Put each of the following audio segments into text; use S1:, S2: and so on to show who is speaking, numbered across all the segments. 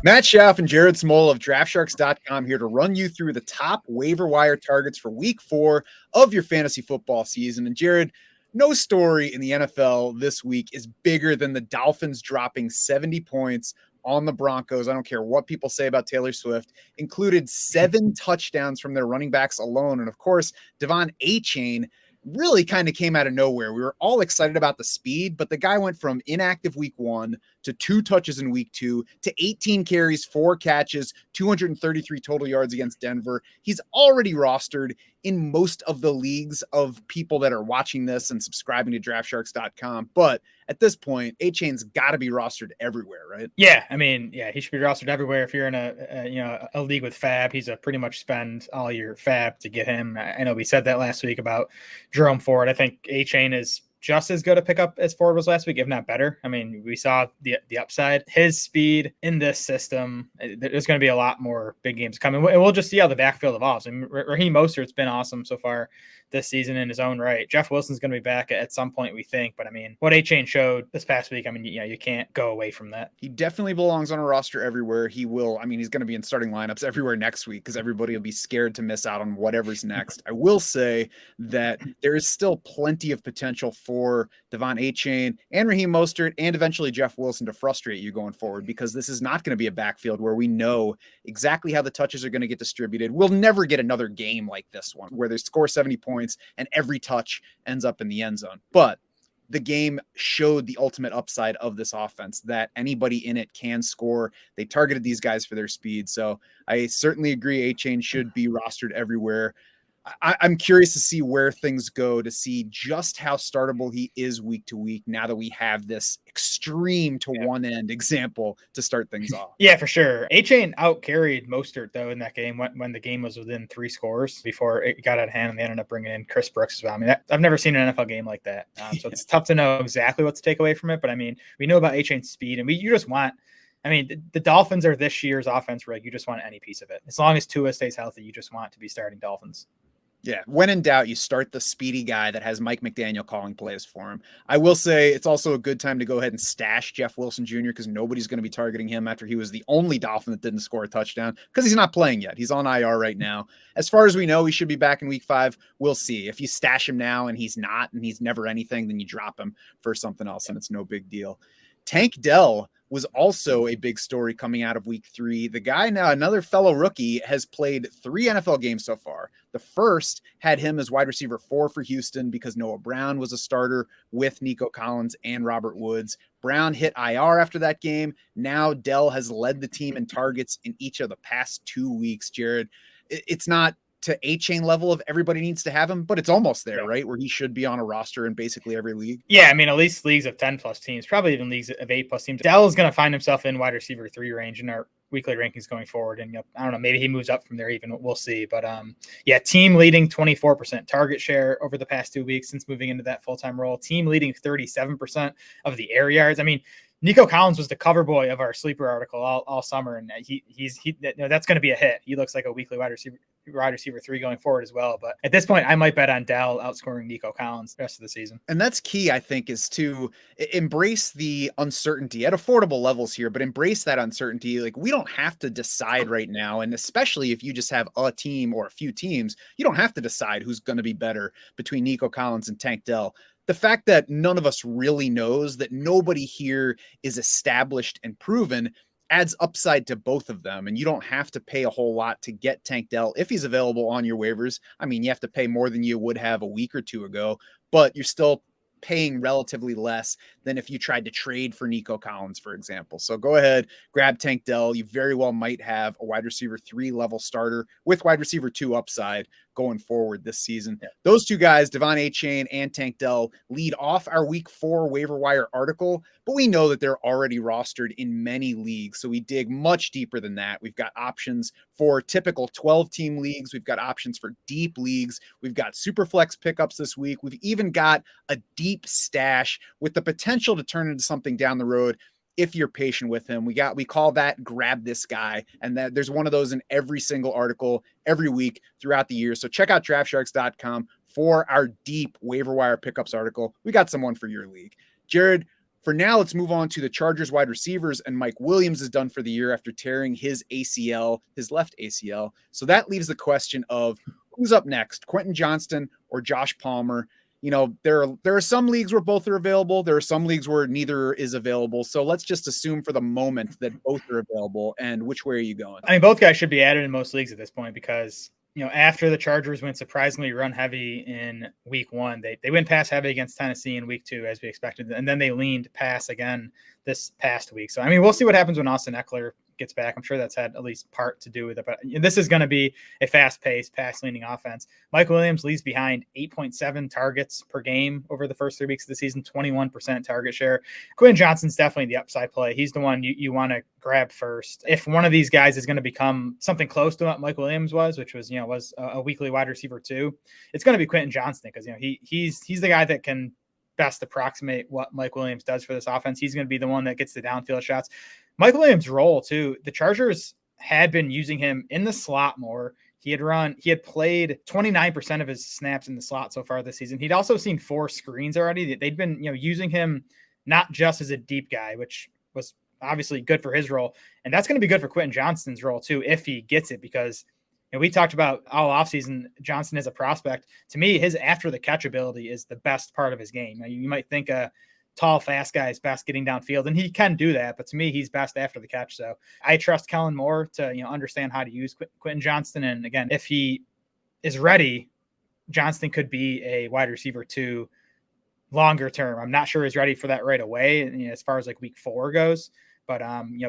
S1: Matt Schaff and Jared Small of DraftSharks.com here to run you through the top waiver wire targets for week 4 of your fantasy football season. And Jared, no story in the NFL this week is bigger than the Dolphins dropping 70 points on the Broncos. I don't care what people say about Taylor Swift, included 7 touchdowns from their running backs alone. And of course, Achane really kind of came out of nowhere. We were all excited about the speed, but the guy went from inactive week 1 to 2 touches in week 2 to 18 carries, 4 catches, 233 total yards against Denver. He's already rostered in most of the leagues of people that are watching this and subscribing to DraftSharks.com. But at this point, Achane's got to be rostered everywhere, right?
S2: Yeah, I mean, yeah, he should be rostered everywhere. If you're in a league with Fab, he's a pretty much spend all your Fab to get him. I know we said that last week about Jerome Ford. I think Achane is just as good a pickup as Ford was last week, if not better. I mean, we saw the upside. His speed in this system, there's going to be a lot more big games coming. And we'll just see how the backfield evolves. I mean, Raheem Mostert's been awesome so far this season in his own right. Jeff Wilson's going to be back at some point, we think. But, I mean, what Achane showed this past week, I mean, you can't go away from that.
S1: He definitely belongs on a roster everywhere. He will. I mean, he's going to be in starting lineups everywhere next week because everybody will be scared to miss out on whatever's next. I will say that there is still plenty of potential for Achane and Raheem Mostert and eventually Jeff Wilson to frustrate you going forward, because this is not going to be a backfield where we know exactly how the touches are going to get distributed. We'll never get another game like this one where they score 70 points and every touch ends up in the end zone. But the game showed the ultimate upside of this offense, that anybody in it can score. They targeted these guys for their speed. So I certainly agree Achane should be rostered everywhere. I'm curious to see where things go, to see just how startable he is week to week now that we have this extreme to one end example to start things off.
S2: Yeah, for sure. Achane out-carried Mostert, though, in that game when the game was within 3 scores before it got out of hand, and they ended up bringing in Chris Brooks as well. I mean, I've never seen an NFL game like that. So it's tough to know exactly what to take away from it. But, I mean, we know about Achane's speed, and you just want – I mean, the Dolphins are this year's offense where you just want any piece of it. As long as Tua stays healthy, you just want to be starting Dolphins.
S1: Yeah, when in doubt, you start the speedy guy that has Mike McDaniel calling plays for him. I will say it's also a good time to go ahead and stash Jeff Wilson Jr. because nobody's going to be targeting him after he was the only Dolphin that didn't score a touchdown because he's not playing yet. He's on IR right now. As far as we know, he should be back in week 5. We'll see. If you stash him now and he's not, and he's never anything, then you drop him for something else, and it's no big deal. Tank Dell was also a big story coming out of week 3. The guy now, another fellow rookie, has played 3 NFL games so far. The first had him as wide receiver 4 for Houston because Noah Brown was a starter with Nico Collins and Robert Woods. Brown hit IR after that game. Now Dell has led the team in targets in each of the past 2 weeks, Jared. It's not to Achane level of everybody needs to have him, but it's almost there, right? Where he should be on a roster in basically every league.
S2: Yeah, I mean, at least leagues of 10 plus teams, probably even leagues of 8 plus teams. Dell is going to find himself in wide receiver 3 range in our weekly rankings going forward. And I don't know, maybe he moves up from there even. We'll see. But yeah, team leading 24% target share over the past 2 weeks since moving into that full-time role. Team leading 37% of the air yards. I mean, Nico Collins was the cover boy of our sleeper article all summer, and that's going to be a hit. He looks like a weekly wide receiver 3 going forward as well. But at this point, I might bet on Dell outscoring Nico Collins the rest of the season.
S1: And that's key, I think, is to embrace the uncertainty at affordable levels here, but embrace that uncertainty. Like, we don't have to decide right now. And especially if you just have a team or a few teams, you don't have to decide who's going to be better between Nico Collins and Tank Dell. The fact that none of us really knows, that nobody here is established and proven, adds upside to both of them. And you don't have to pay a whole lot to get Tank Dell if he's available on your waivers. I mean, you have to pay more than you would have a week or 2 ago, but you're still paying relatively less than if you tried to trade for Nico Collins, for example. So go ahead, grab Tank Dell. You very well might have a wide receiver 3 level starter with wide receiver 2 upside going forward this season. Yeah. Those 2 guys, Achane and Tank Dell, lead off our week 4 waiver wire article, but we know that they're already rostered in many leagues. So we dig much deeper than that. We've got options for typical 12-team leagues. We've got options for deep leagues. We've got super flex pickups this week. We've even got a deep stash with the potential to turn into something down the road if you're patient with him. We call that grab this guy. And that there's one of those in every single article every week throughout the year. So check out DraftSharks.com for our deep waiver wire pickups article. We got someone for your league. Jared, For now, let's move on to the Chargers wide receivers, and Mike Williams is done for the year after tearing his ACL, his left ACL. So that leaves the question of who's up next, Quentin Johnston or Josh Palmer. You know, there are some leagues where both are available. There are some leagues where neither is available. So let's just assume for the moment that both are available. And which way are you going?
S2: I mean, both guys should be added in most leagues at this point because, you know, after the Chargers went surprisingly run heavy in week 1, they went pass heavy against Tennessee in week 2, as we expected. And then they leaned pass again this past week. So, I mean, we'll see what happens when Austin Eckler gets back. I'm sure that's had at least part to do with it, but this is going to be a fast-paced, pass-leaning offense. Mike Williams leaves behind 8.7 targets per game over the first 3 weeks of the season, 21% target share. Quentin Johnston's definitely the upside play. He's the one you want to grab first. If one of these guys is going to become something close to what Mike Williams was, which was, was a weekly wide receiver 2, it's going to be Quentin Johnston because, he's the guy that can best approximate what Mike Williams does for this offense. He's going to be the one that gets the downfield shots. Mike Williams' role too, the Chargers had been using him in the slot more. He had played 29% of his snaps in the slot so far this season. He'd also seen 4 screens already. They'd been, using him not just as a deep guy, which was obviously good for his role. And that's going to be good for Quentin Johnston's role too, if he gets it, because we talked about all offseason Johnston as a prospect. To me, his after the catch ability is the best part of his game. Now, you might think a tall, fast guy is best getting downfield, and he can do that. But to me, he's best after the catch. So I trust Kellen Moore to understand how to use Quentin Johnston. And again, if he is ready, Johnston could be a wide receiver 2 longer term. I'm not sure he's ready for that right away, as far as like week 4 goes. But,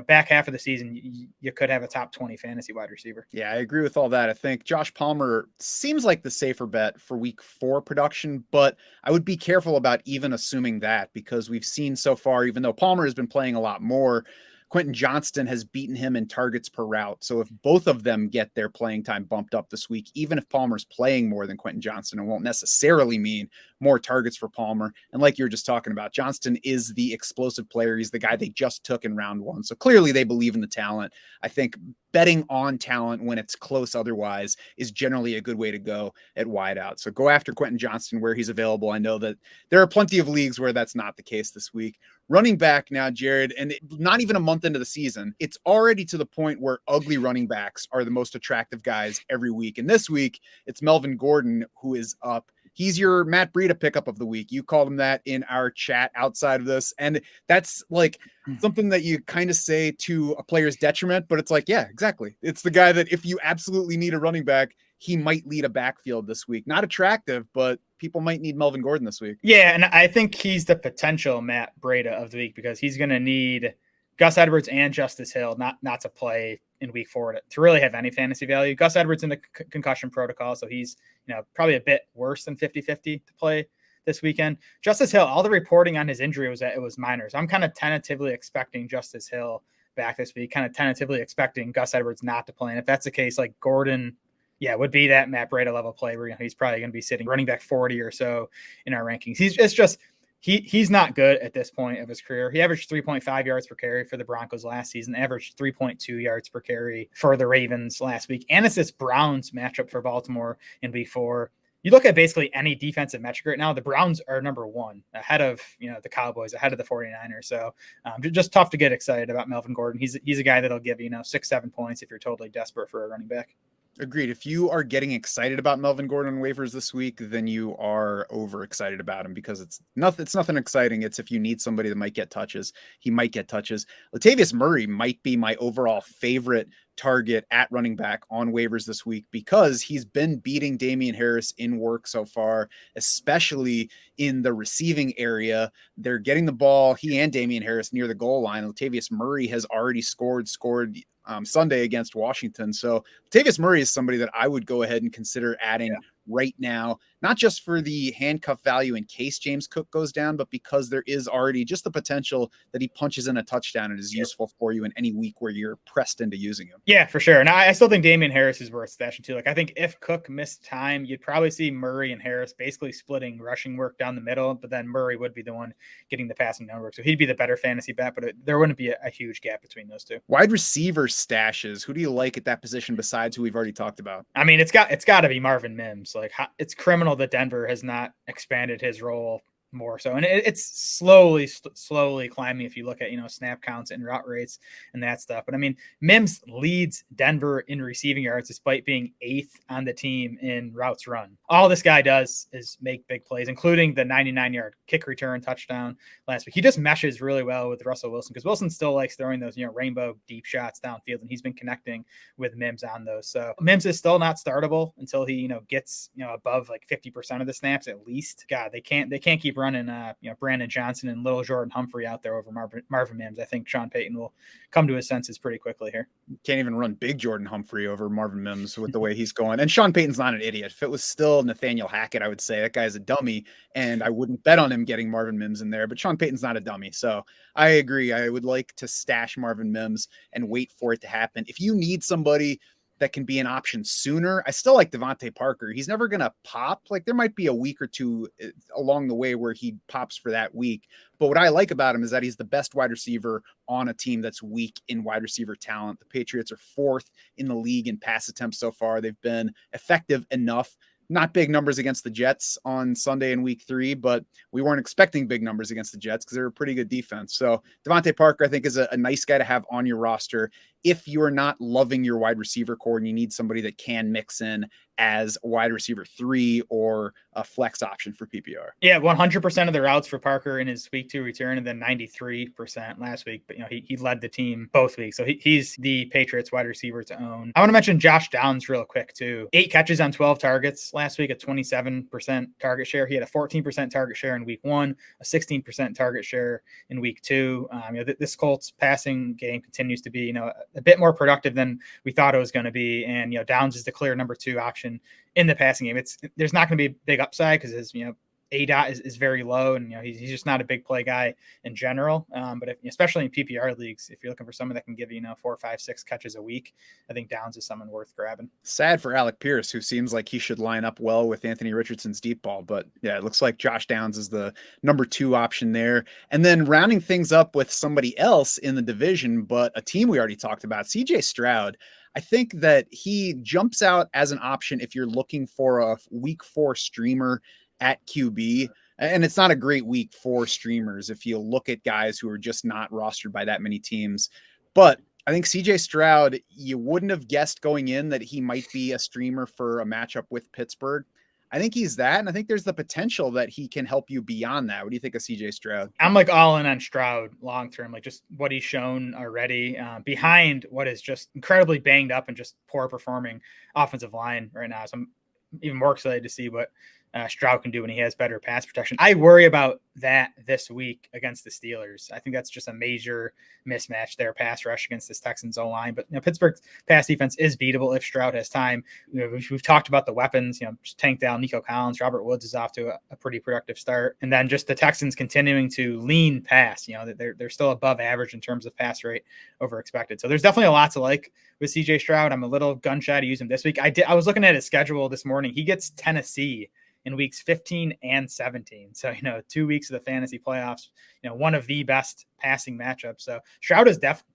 S2: back half of the season, you could have a top 20 fantasy wide receiver.
S1: Yeah, I agree with all that. I think Josh Palmer seems like the safer bet for week 4 production, but I would be careful about even assuming that because we've seen so far, even though Palmer has been playing a lot more, Quentin Johnston has beaten him in targets per route. So if both of them get their playing time bumped up this week, even if Palmer's playing more than Quentin Johnston, it won't necessarily mean more targets for Palmer. And like you were just talking about, Johnston is the explosive player. He's the guy they just took in round 1. So clearly they believe in the talent. I think betting on talent when it's close otherwise is generally a good way to go at wideout. So go after Quentin Johnston where he's available. I know that there are plenty of leagues where that's not the case this week. Running back now, Jared, and not even a month into the season, it's already to the point where ugly running backs are the most attractive guys every week. And this week, it's Melvin Gordon who is up. He's your Matt Breida pickup of the week. You called him that in our chat outside of this. And that's like something that you kind of say to a player's detriment, but it's like, yeah, exactly. It's the guy that if you absolutely need a running back, he might lead a backfield this week. Not attractive, but people might need Melvin Gordon this week.
S2: Yeah, and I think he's the potential Matt Breida of the week because he's going to need Gus Edwards and Justice Hill not to play in week 4 to really have any fantasy value. Gus Edwards in the concussion protocol, so he's probably a bit worse than 50-50 to play this weekend. Justice Hill, all the reporting on his injury was that it was minor. So I'm kind of tentatively expecting Justice Hill back this week, kind of tentatively expecting Gus Edwards not to play. And if that's the case, like Gordon, would be that Matt Breida level play where he's probably going to be sitting running back 40 or so in our rankings. He's not good at this point of his career. He averaged 3.5 yards per carry for the Broncos last season, averaged 3.2 yards per carry for the Ravens last week. And it's this Browns matchup for Baltimore in week 4. You look at basically any defensive metric right now, the Browns are number 1 ahead of, the Cowboys, ahead of the 49ers. So just tough to get excited about Melvin Gordon. He's a guy that'll give 6-7 points if you're totally desperate for a running back.
S1: Agreed. If you are getting excited about Melvin Gordon on waivers this week, then you are overexcited about him because it's nothing exciting. It's if you need somebody that might get touches, he might get touches. Latavius Murray might be my overall favorite target at running back on waivers this week because he's been beating Damian Harris in work so far, especially in the receiving area. They're getting the ball, he and Damian Harris, near the goal line. Latavius Murray has already scored Sunday against Washington. So Latavius Murray is somebody that I would go ahead and consider adding right now, not just for the handcuff value in case James Cook goes down, but because there is already just the potential that he punches in a touchdown and is useful for you in any week where you're pressed into using him.
S2: Yeah, for sure. And I still think Damian Harris is worth stashing too. Like I think if Cook missed time, you'd probably see Murray and Harris basically splitting rushing work down the middle, but then Murray would be the one getting the passing down work. So he'd be the better fantasy bet, but there wouldn't be a huge gap between those two.
S1: Wide receiver stashes. Who do you like at that position besides who we've already talked about?
S2: I mean, it's got to be Marvin Mims. Like it's criminal that Denver has not expanded his role more so. And it's slowly climbing if you look at, snap counts and route rates and that stuff. But I mean, Mims leads Denver in receiving yards despite being 8th on the team in routes run. All this guy does is make big plays, including the 99-yard kick return touchdown last week. He just meshes really well with Russell Wilson because Wilson still likes throwing those, rainbow deep shots downfield, and he's been connecting with Mims on those. So Mims is still not startable until he, gets, above like 50% of the snaps at least. God, they can't keep running, Brandon Johnson and little Jordan Humphrey out there over Marvin Mims. I think Sean Payton will come to his senses pretty quickly here.
S1: Can't even run big Jordan Humphrey over Marvin Mims with the way he's going. And Sean Payton's not an idiot. If it was still Nathaniel Hackett, I would say that guy's a dummy, and I wouldn't bet on him getting Marvin Mims in there. But Sean Payton's not a dummy. So I agree. I would like to stash Marvin Mims and wait for it to happen. If you need somebody that can be an option sooner, I still like Devontae Parker. He's never going to pop. Like, there might be a week or two along the way where he pops for that week. But what I like about him is that he's the best wide receiver on a team that's weak in wide receiver talent. The Patriots are 4th in the league in pass attempts so far. They've been effective enough. Not big numbers against the Jets on Sunday in week 3, but we weren't expecting big numbers against the Jets because they're a pretty good defense. So Devontae Parker, I think, is a nice guy to have on your roster if you're not loving your wide receiver core and you need somebody that can mix in as a wide receiver 3 or a flex option for PPR.
S2: Yeah, 100% of the routes for Parker in his week 2 return, and then 93% last week. But he led the team both weeks, so he's the Patriots wide receiver to own. I want to mention Josh Downs real quick too. 8 catches on 12 targets last week, a 27% target share. He had a 14% target share in week 1, a 16% target share in week 2. This Colts passing game continues to be a bit more productive than we thought it was going to be, and Downs is the clear number 2 option in the passing game. There's not going to be a big upside because his ADOT is very low, and he's just not a big play guy in general. But especially in PPR leagues, if you're looking for someone that can give you 4, 5, 6 catches a week, I think Downs is someone worth grabbing.
S1: Sad for Alec Pierce, who seems like he should line up well with Anthony Richardson's deep ball. But yeah, it looks like Josh Downs is the number 2 option there. And then rounding things up with somebody else in the division, but a team we already talked about, CJ Stroud. I think that he jumps out as an option if you're looking for a week 4 streamer at QB. And it's not a great week for streamers if you look at guys who are just not rostered by that many teams. But I think CJ Stroud, you wouldn't have guessed going in that he might be a streamer for a matchup with Pittsburgh. I think he's that, and I think there's the potential that he can help you beyond that. What do you think of CJ Stroud?
S2: I'm like all in on Stroud long term, like just what he's shown already behind what is just incredibly banged up and just poor performing offensive line right now. So I'm even more excited to see what Stroud can do when he has better pass protection. I worry about that this week against the Steelers. I think that's just a major mismatch there, pass rush against this Texans O-line. But Pittsburgh's pass defense is beatable if Stroud has time. We've talked about the weapons. Tank Dell, Nico Collins, Robert Woods is off to a pretty productive start, and then just the Texans continuing to lean pass. They're still above average in terms of pass rate over expected. So there's definitely a lot to like with CJ Stroud. I'm a little gun shy to use him this week. I was looking at his schedule this morning. He gets Tennessee in weeks 15 and 17. So, 2 weeks of the fantasy playoffs, one of the best passing matchups. So Stroud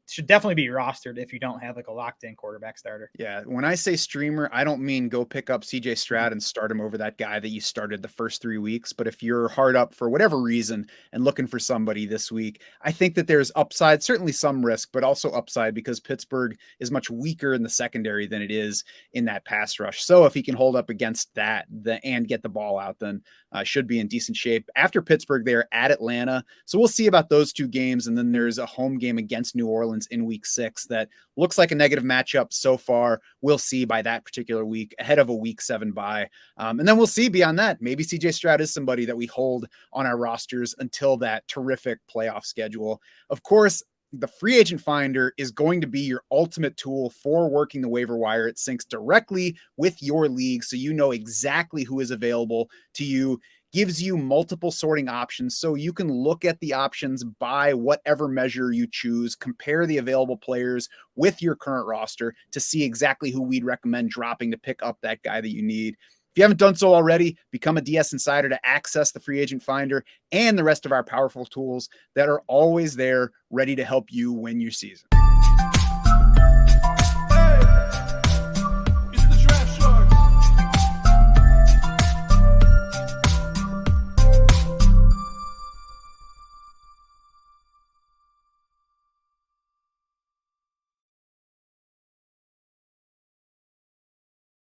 S2: should definitely be rostered if you don't have like a locked in quarterback starter.
S1: Yeah. When I say streamer, I don't mean go pick up CJ Stroud and start him over that guy that you started the first 3 weeks. But if you're hard up for whatever reason and looking for somebody this week, I think that there's upside, certainly some risk, but also upside because Pittsburgh is much weaker in the secondary than it is in that pass rush. So if he can hold up against that and get the ball out, then should be in decent shape. After Pittsburgh, they're at Atlanta. So we'll see about those 2 games. And then there's a home game against New Orleans in week 6 that looks like a negative matchup so far. We'll see by that particular week ahead of a week 7 bye. And then we'll see beyond that. Maybe CJ Stroud is somebody that we hold on our rosters until that terrific playoff schedule. Of course, the free agent finder is going to be your ultimate tool for working the waiver wire. It syncs directly with your league, so you know exactly who is available to you, gives you multiple sorting options, so you can look at the options by whatever measure you choose, compare the available players with your current roster to see exactly who we'd recommend dropping to pick up that guy that you need. If you haven't done so already, become a DS Insider to access the free agent finder and the rest of our powerful tools that are always there ready to help you win your season.